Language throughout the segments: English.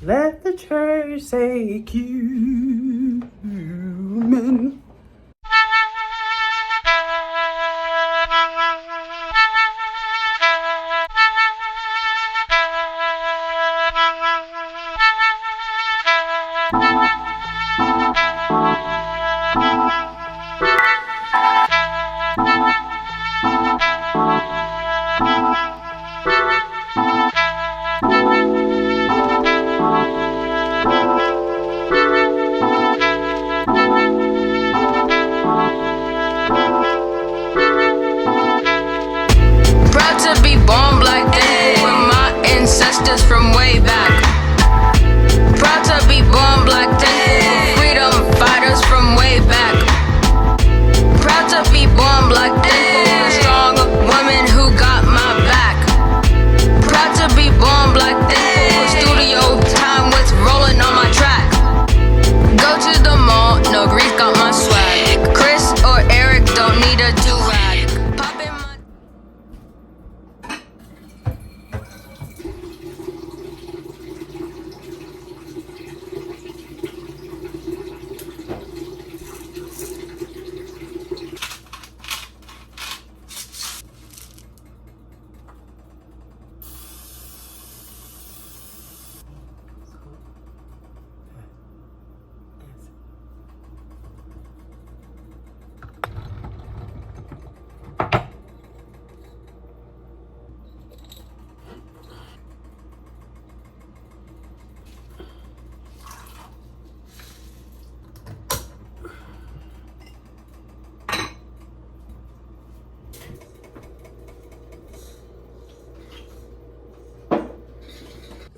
Let the church say human. Proud to be born black, thankful with my ancestors from way back. Proud to be born black, thankful for freedom fighters from way back. Proud to be born black, thankful for strong women who got my back. Proud to be born black, thankful for studio time with rolling on my track. Go to the mall, no grief, got my swag. Chris or Eric don't need a do-rag. Pop in my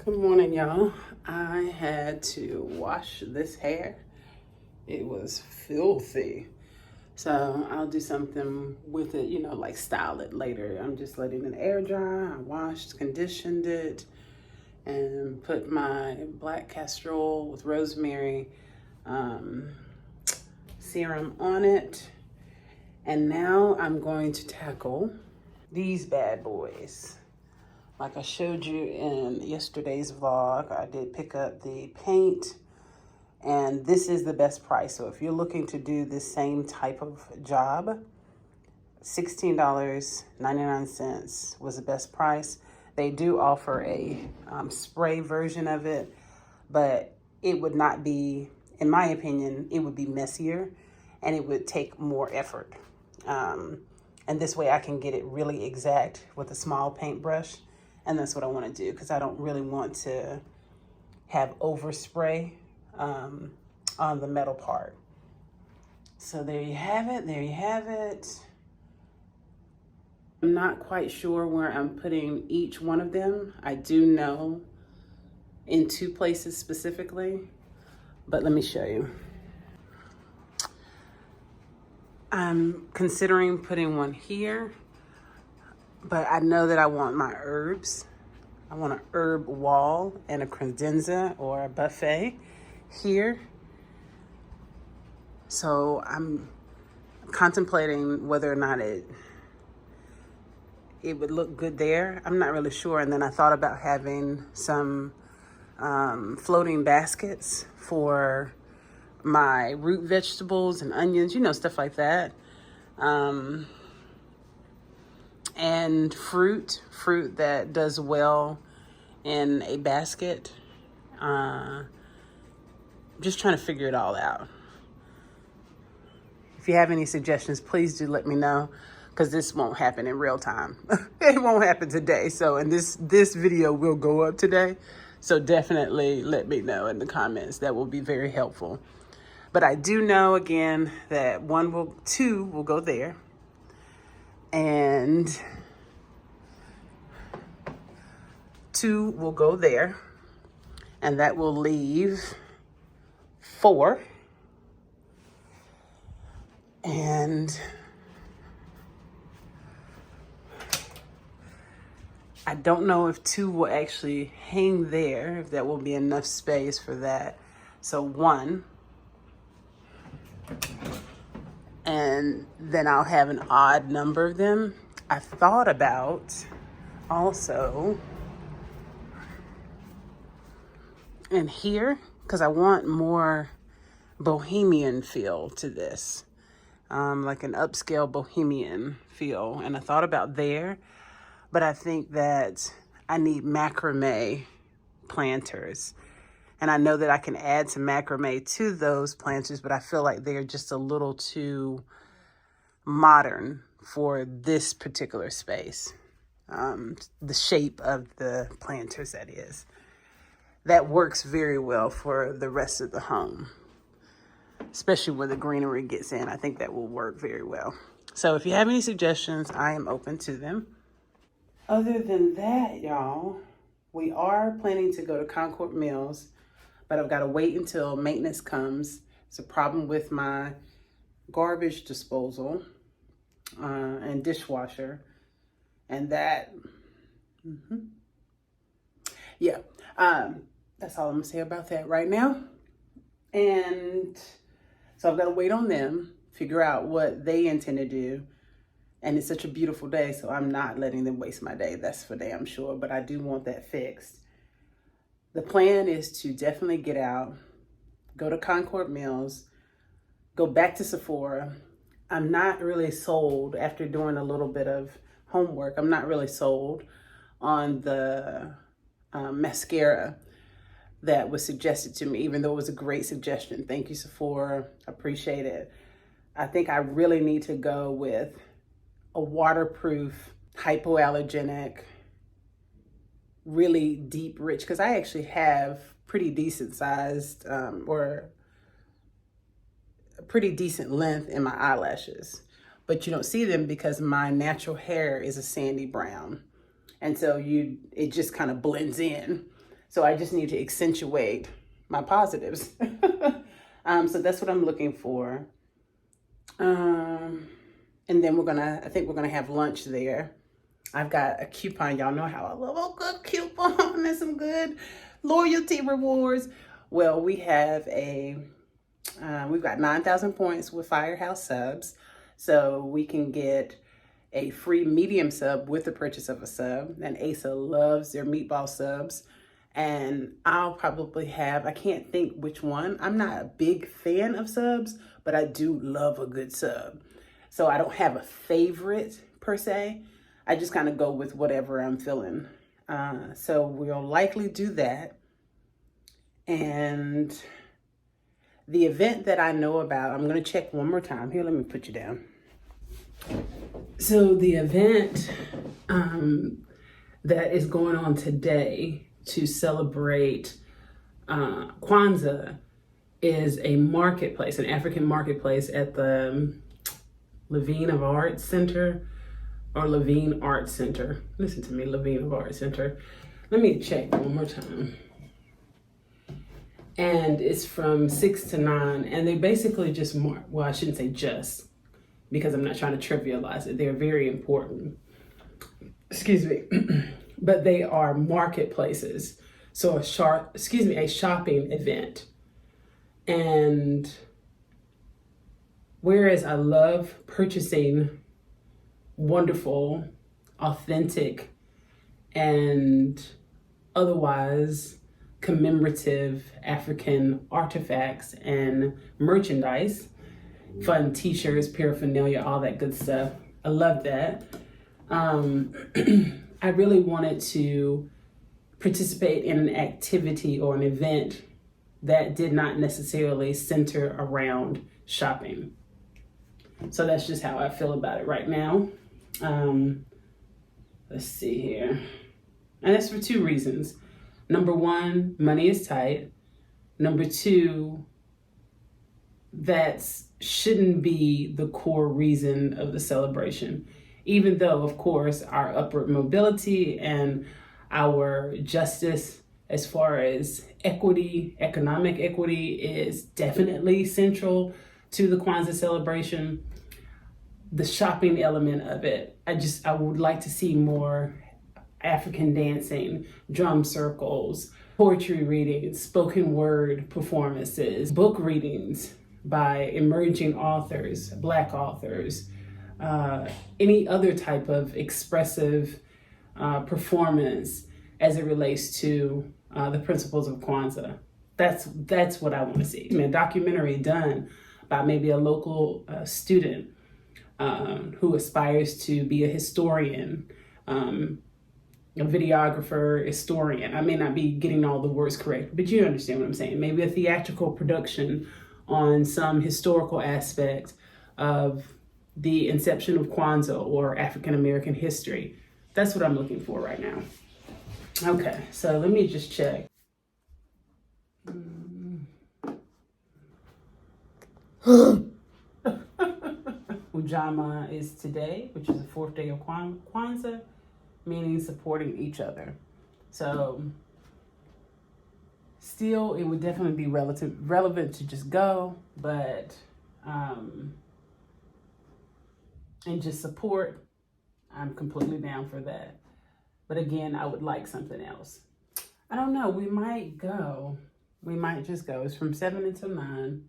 Good morning, y'all. I had to wash this hair. It was filthy. So I'll do something with it, you know, like style it later. I'm just letting it air dry. I washed, conditioned it, and put my black castor oil with rosemary serum on it. And now I'm going to tackle these bad boys. Like I showed you in yesterday's vlog, I did pick up the paint, and this is the best price. So if you're looking to do this same type of job, $16.99 was the best price. They do offer a spray version of it, but it would not be, in my opinion, it would be messier and it would take more effort. And this way I can get it really exact with a small paintbrush. And that's what I want to do, because I don't really want to have overspray on the metal part. So there you have it. There you have it. I'm not quite sure where I'm putting each one of them. I do know in two places specifically, but let me show you. I'm considering putting one here, but I know that I want my herbs. I want an herb wall and a credenza or a buffet here. So I'm contemplating whether or not it would look good there. I'm not really sure. And then I thought about having some floating baskets for my root vegetables and onions, you know, stuff like that. And fruit that does well in a basket. Just trying to figure it all out. If you have any suggestions, please do let me know, because this won't happen in real time. It won't happen today. So, and this video will go up today. So definitely let me know in the comments. That will be very helpful. But I do know, again, that two will go there. And 2 will go there, and that will leave 4. And I don't know if 2 will actually hang there, if that will be enough space for that. So 1, and then I'll have an odd number of them. I thought about also in here because I want more bohemian feel to this. Like an upscale bohemian feel. And I thought about there, but I think that I need macrame planters. And I know that I can add some macrame to those planters, but I feel like they're just a little too modern for this particular space. The shape of the planters, that is. That works very well for the rest of the home, especially when the greenery gets in. I think that will work very well. So if you have any suggestions, I am open to them. Other than that, y'all, we are planning to go to Concord Mills, but I've got to wait until maintenance comes. It's a problem with my garbage disposal and dishwasher. And that, yeah, that's all I'm gonna say about that right now. And so I've got to wait on them, figure out what they intend to do. And it's such a beautiful day, so I'm not letting them waste my day. That's for damn sure, but I do want that fixed. The plan is to definitely get out, go to Concord Mills, go back to Sephora. I'm not really sold after doing a little bit of homework. I'm not really sold on the mascara that was suggested to me, even though it was a great suggestion. Thank you, Sephora. Appreciate it. I think I really need to go with a waterproof, hypoallergenic, really deep, rich, because I actually have pretty decent sized or a pretty decent length in my eyelashes. But you don't see them because my natural hair is a sandy brown. And so it just kind of blends in. So I just need to accentuate my positives. So that's what I'm looking for. And then I think we're gonna have lunch there. I've got a coupon. Y'all know how I love a good coupon and some good loyalty rewards. Well, we have we've got 9,000 points with Firehouse subs. So we can get a free medium sub with the purchase of a sub. And Asa loves their meatball subs. And I'll probably have, I can't think which one. I'm not a big fan of subs, but I do love a good sub. So I don't have a favorite per se. I just kind of go with whatever I'm feeling. So we'll likely do that. And the event that I know about, I'm going to check one more time. Here, let me put you down. So the event that is going on today to celebrate Kwanzaa is a marketplace, an African marketplace at the Levine of Arts Center or Levine Arts Center. Listen to me, Levine of Arts Center. Let me check one more time. And it's from 6 to 9. And they basically just, well, I shouldn't say just, because I'm not trying to trivialize it. They're very important. Excuse me. But they are marketplaces. So a shopping event. And whereas I love purchasing wonderful, authentic, and otherwise commemorative African artifacts and merchandise, fun t-shirts, paraphernalia, all that good stuff. I love that. I really wanted to participate in an activity or an event that did not necessarily center around shopping. So that's just how I feel about it right now. Let's see here. And that's for two reasons. Number one, money is tight. Number two, that shouldn't be the core reason of the celebration. Even though, of course, our upward mobility and our justice as far as equity, economic equity, is definitely central to the Kwanzaa celebration. The shopping element of it, I would like to see more African dancing, drum circles, poetry readings, spoken word performances, book readings by emerging authors, Black authors, any other type of expressive performance as it relates to the principles of Kwanzaa. That's what I want to see. I mean, a documentary done by maybe a local student who aspires to be a historian, a videographer, historian. I may not be getting all the words correct, but you understand what I'm saying. Maybe a theatrical production on some historical aspect of the inception of Kwanzaa or African American history. That's what I'm looking for right now. Okay, so let me just check. Ujamaa is today, which is the fourth day of Kwanzaa, meaning supporting each other. So still, it would definitely be relevant to just go, but and just support, I'm completely down for that. But again, I would like something else. I don't know, we might just go. It's from 7 until 9.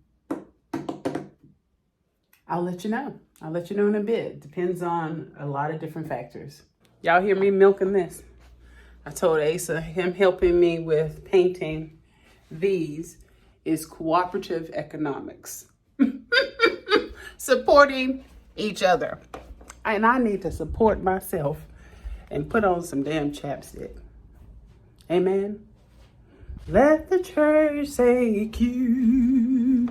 I'll let you know. I'll let you know in a bit. Depends on a lot of different factors. Y'all hear me milking this? I told Asa, him helping me with painting these is cooperative economics. Supporting each other. And I need to support myself and put on some damn chapstick. Amen. Let the church say human.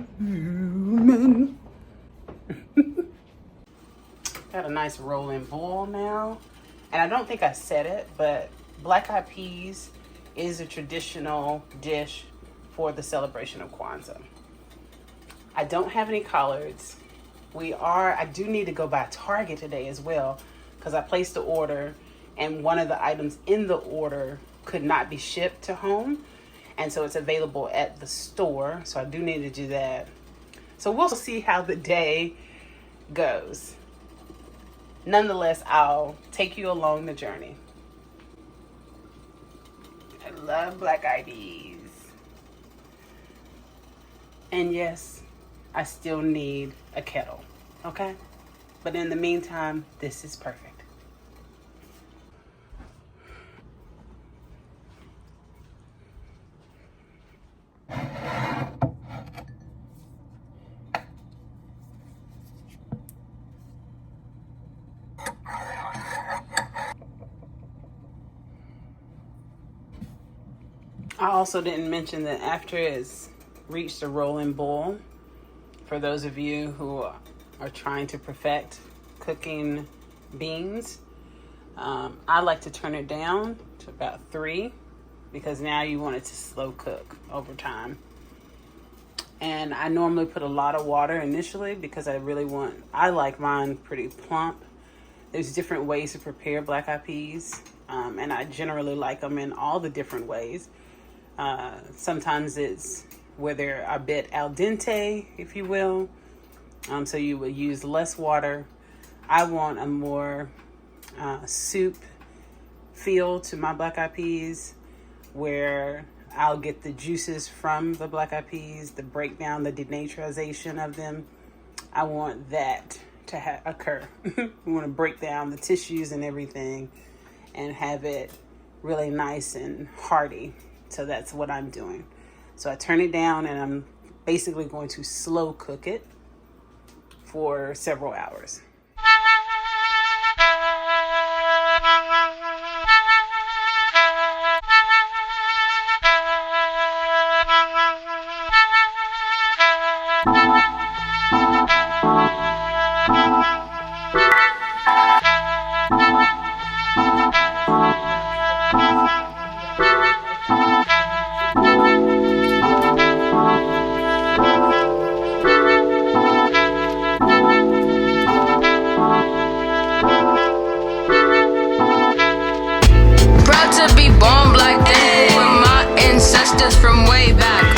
Got a nice rolling bowl now. And I don't think I said it, but black eyed peas is a traditional dish for the celebration of Kwanzaa. I don't have any collards. I do need to go by Target today as well, because I placed the order and one of the items in the order could not be shipped to home. And so it's available at the store. So I do need to do that. So we'll see how the day goes. Nonetheless, I'll take you along the journey. I love black eyed peas. And yes, I still need a kettle, okay? But in the meantime, this is perfect. I also didn't mention that after it's reached a rolling boil, for those of you who are trying to perfect cooking beans, I like to turn it down to about 3 because now you want it to slow cook over time. And I normally put a lot of water initially because I like mine pretty plump. There's different ways to prepare black eyed peas, and I generally like them in all the different ways. Sometimes it's where they're a bit al dente, if you will. So you would use less water. I want a more soup feel to my black eyed peas, where I'll get the juices from the black eyed peas, the breakdown, the denaturization of them. I want that to occur. We want to break down the tissues and everything and have it really nice and hearty. So that's what I'm doing. So I turn it down and I'm basically going to slow cook it for several hours. Proud to be born black, thankful with my ancestors from way back.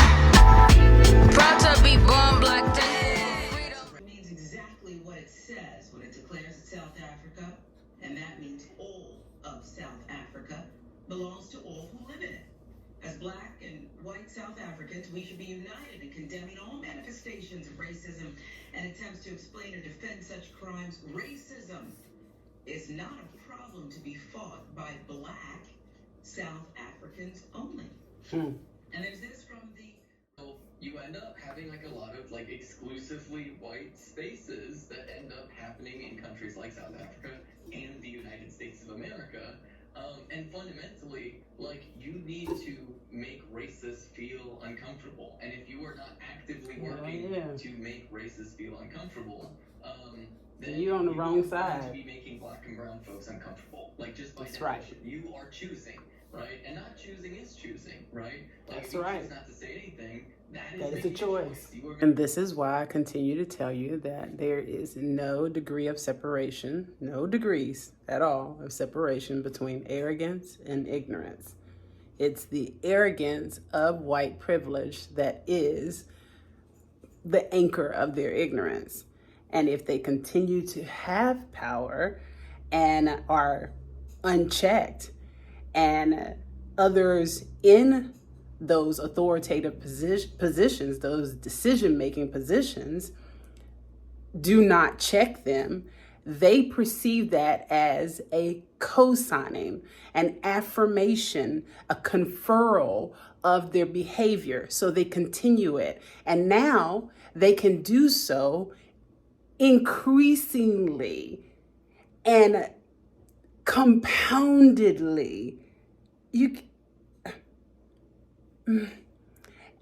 Proud to be born black, thankful. It means exactly what it says when it declares that South Africa, and that means all of South Africa, belongs to all who live in it. As black and white South Africans, we should be united in condemning all manifestations of racism and attempts to explain or defend such crimes. Racism is not a problem to be fought by black South Africans only. Mm. And there's this from the... You end up having like a lot of like exclusively white spaces that end up happening in countries like South Africa and the United States of America. And fundamentally, like, you need to make racists feel uncomfortable. And if you are not actively working to make racists feel uncomfortable, then you're on the wrong are side. going to be making black and brown folks uncomfortable. Like, just by That's definition, right. you are choosing, right? And not choosing is choosing, right? Like, That's if you right. choose not to say anything, that is a choice. And this is why I continue to tell you that there is no degree of separation, no degrees at all of separation between arrogance and ignorance. It's the arrogance of white privilege that is the anchor of their ignorance. And if they continue to have power and are unchecked, and others in those authoritative positions, those decision-making positions, do not check them, they perceive that as a co-signing, an affirmation, a conferral of their behavior. So they continue it. And now they can do so increasingly and compoundedly. And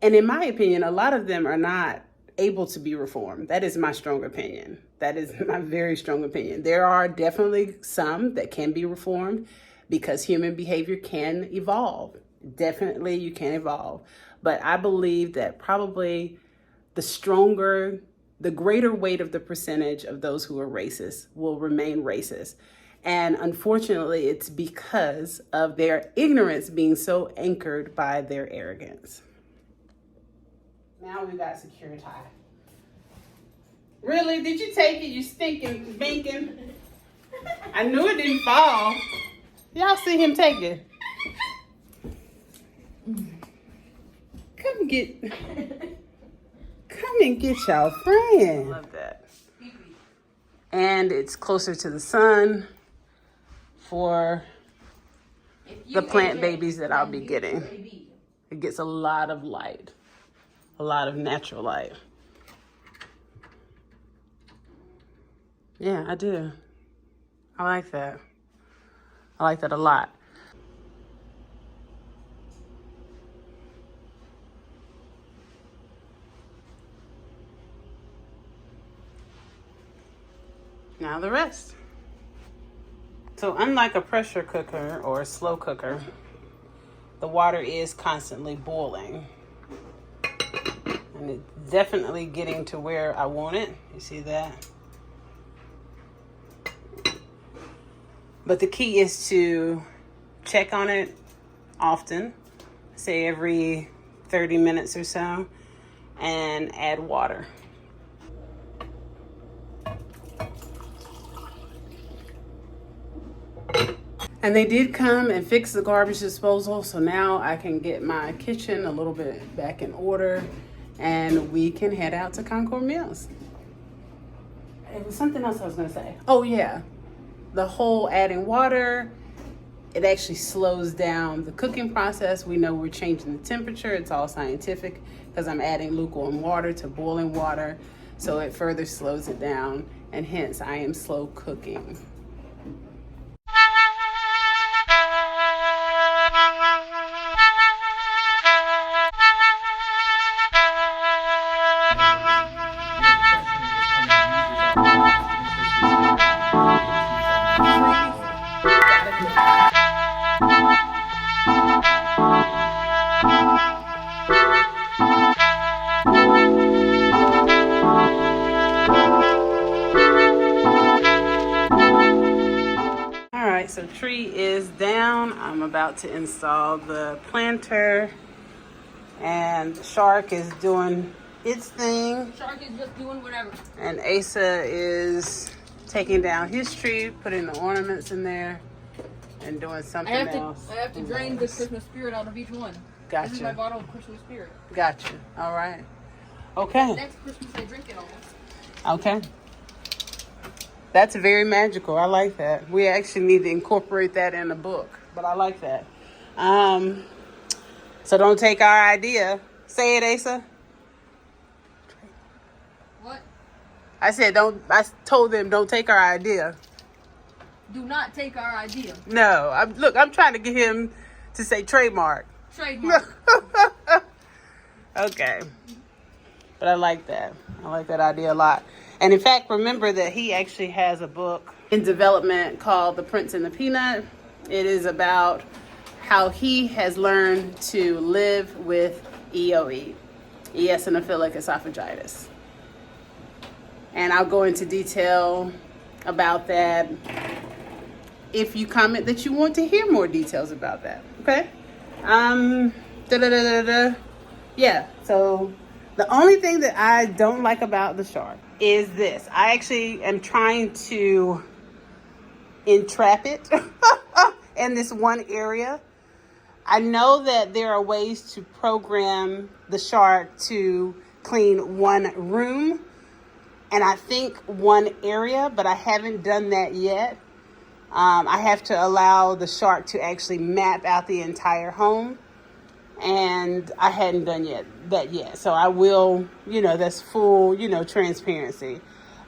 in my opinion, a lot of them are not able to be reformed. That is my strong opinion. That is my very strong opinion. There are definitely some that can be reformed because human behavior can evolve. Definitely you can evolve. But I believe that probably the greater weight of the percentage of those who are racist will remain racist. And unfortunately, it's because of their ignorance being so anchored by their arrogance. Now we got Security. Really? Did you take it? You stinking binking? I knew it didn't fall. Y'all see him take it. Come and get y'all friend. Love that. And it's closer to the sun for the plant babies that I'll be getting. It gets a lot of light, a lot of natural light. Yeah, I do. I like that. I like that a lot. Now the rest. So unlike a pressure cooker or a slow cooker, the water is constantly boiling. And it's definitely getting to where I want it. You see that? But the key is to check on it often, say every 30 minutes or so, and add water. And they did come and fix the garbage disposal, so now I can get my kitchen a little bit back in order and we can head out to Concord Mills. It was something else I was gonna say. Oh yeah, the whole adding water, it actually slows down the cooking process. We know we're changing the temperature. It's all scientific because I'm adding lukewarm water to boiling water. So it further slows it down, and hence I am slow cooking. So tree is down. I'm about to install the planter, and Shark is doing its thing. Shark is just doing whatever. And Asa is taking down his tree, putting the ornaments in there, and doing something else. I have to drain the Christmas spirit out of each one. Gotcha. This is my bottle of Christmas spirit. Gotcha. All right. Okay. Next Christmas they drink it all. Okay. That's very magical. I like that. We actually need to incorporate that in the book, but I like that. So don't take our idea. Say it, Asa. What? I said don't. I told them don't take our idea. Do not take our idea. No, I'm trying to get him to say trademark. Trademark. Okay. But I like that. I like that idea a lot. And in fact, remember that he actually has a book in development called The Prince and the Peanut. It is about how he has learned to live with EOE, eosinophilic esophagitis. And I'll go into detail about that if you comment that you want to hear more details about that. Okay? Yeah, so the only thing that I don't like about the shark is this. I actually am trying to entrap it in this one area. I know that there are ways to program the shark to clean one room and I think one area, but I haven't done that yet. I have to allow the shark to actually map out the entire home. And I hadn't done that yet. So I will, that's full, transparency.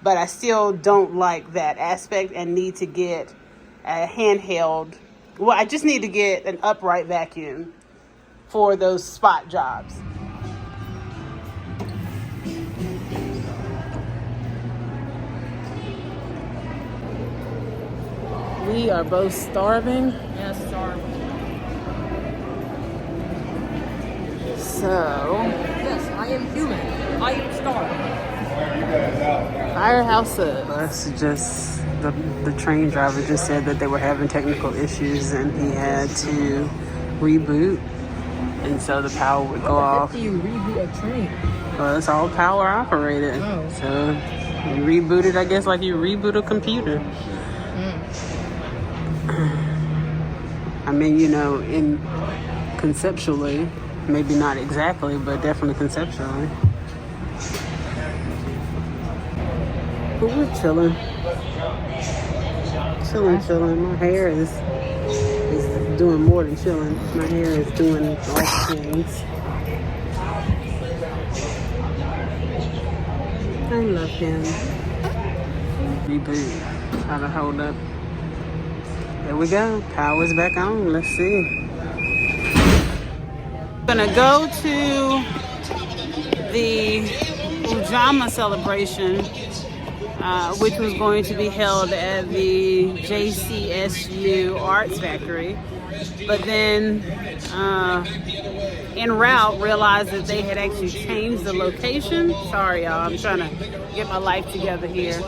But I still don't like that aspect and need to get a handheld. Well, I just need to get an upright vacuum for those spot jobs. We are both starving. Yes, starving. So, Yes, I am human. I am starving. Firehouse Sub. That's just the train driver just said that they were having technical issues and he had to reboot, and so the power would go off. How do you reboot a train? Well, it's all power operated. Oh. So you reboot it, I guess, like you reboot a computer. I mean, in conceptually. Maybe not exactly, but definitely conceptually. But we're chilling. Chilling. My hair is doing more than chilling. My hair is doing all the things. I love him. Reboot. Try to hold up. There we go. Power's back on. Let's see. Gonna go to the Ujama celebration, which was going to be held at the JCSU Arts Factory, but then en route realized that they had actually changed the location. Sorry y'all, I'm trying to get my life together here.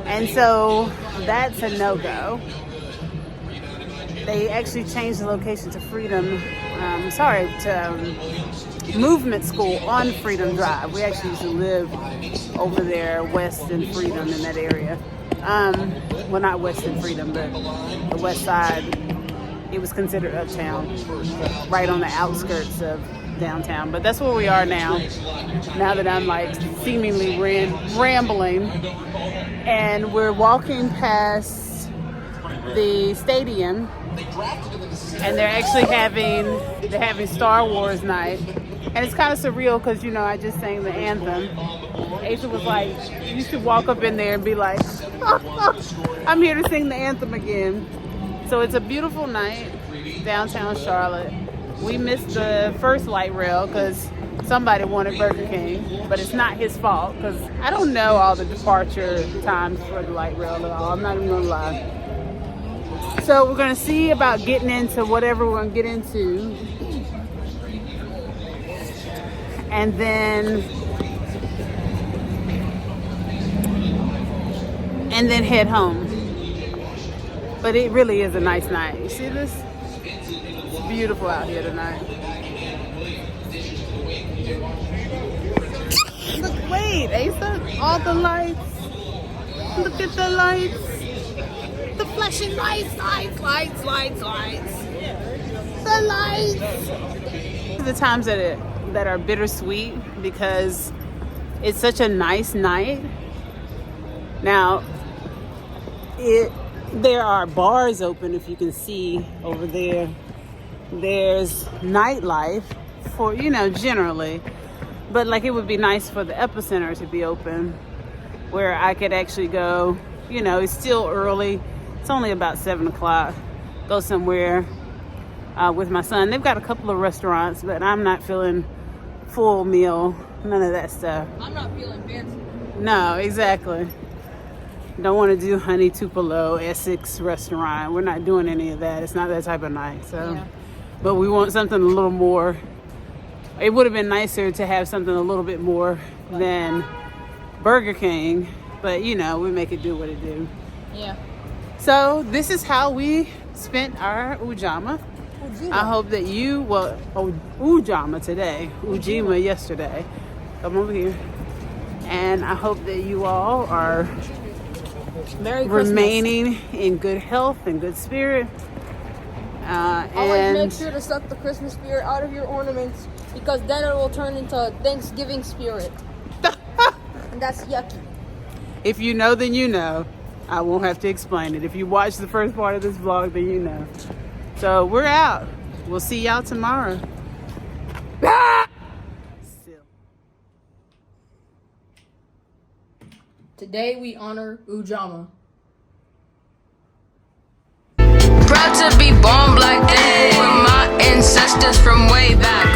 And so that's a no-go. They actually changed the location to Movement School on Freedom Drive. We actually used to live over there, West and Freedom, in that area. Well, not West and Freedom, but the West Side. It was considered uptown, right on the outskirts of downtown. But that's where we are now. Now that I'm seemingly rambling, and we're walking past the stadium. And they're actually having Star Wars night. And it's kind of surreal because, I just sang the anthem. Asa was like, you should walk up in there and be like, I'm here to sing the anthem again. So it's a beautiful night, downtown Charlotte. We missed the first light rail because somebody wanted Burger King, but it's not his fault because I don't know all the departure times for the light rail at all. I'm not even gonna lie. So we're gonna see about getting into whatever we're gonna get into, and then head home. But it really is a nice night. You see this? It's beautiful out here tonight. Look, wait, Asa, all the lights. Look at the lights. The flashing lights. The lights. The times that are bittersweet because it's such a nice night. Now, there are bars open, if you can see over there. there's nightlife for, you know, generally. But like it would be nice for the epicenter to be open where I could actually go, you know, it's still early. It's only about 7 o'clock. Go somewhere with my son. They've got a couple of restaurants, but I'm not feeling full meal, none of that stuff. I'm not feeling fancy. No, exactly. Don't want to do Honey Tupelo, Essex restaurant. We're not doing any of that. It's not that type of night. So, Yeah. But we want something a little more. It would have been nicer to have something a little bit more than Burger King, but you know, we make it do what it do. Yeah. So this is how we spent our Ujama. I hope that you, Ujama today, Ujima yesterday. Come over here. And I hope that you all are Merry Christmas. remaining in good health and good spirit. Always And make sure to suck the Christmas spirit out of your ornaments, because then it will turn into Thanksgiving spirit. And that's yucky. if you know, then you know. I won't have to explain it. If you watch the first part of this vlog, then you know. So we're out. We'll see y'all tomorrow. Today we honor Ujama. Proud to be born black, with my ancestors from way back.